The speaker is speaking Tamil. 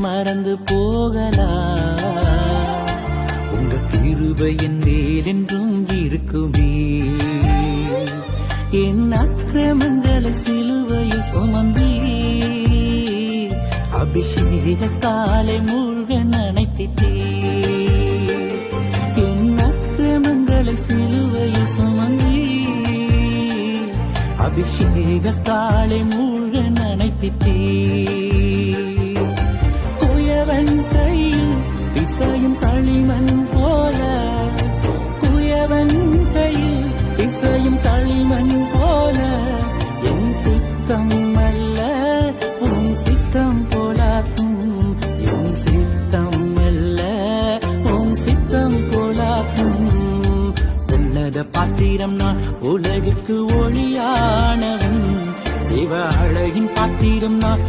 மறந்து போகலாம். உங்க கிருபை என் மேல் என்றும் இருக்குமே. என் அக்கிரமங்களை சிலுவையில் சுமந்தே அபிஷேகத்தாலே மூழ்க நனைத்திட்டே. என் அக்கிரமங்களை சிலுவையில் சுமந்தே அபிஷேகத்தாலே மூழ்க நனைத்திட்டே. குயவன் கையில் இசையும் களிமண் போல, குயவன் கையில் இசையும் களிமண் போல, என் சித்தம் அல்ல உன் சித்தம் போலாக்கும். என் சித்தம் அல்ல உன் சித்தம் போலாக்கும். உன்னத பாத்திரம் நான் உலகுக்கு ஒளியானவன், தேவ அழகின் பாத்திரம் நான்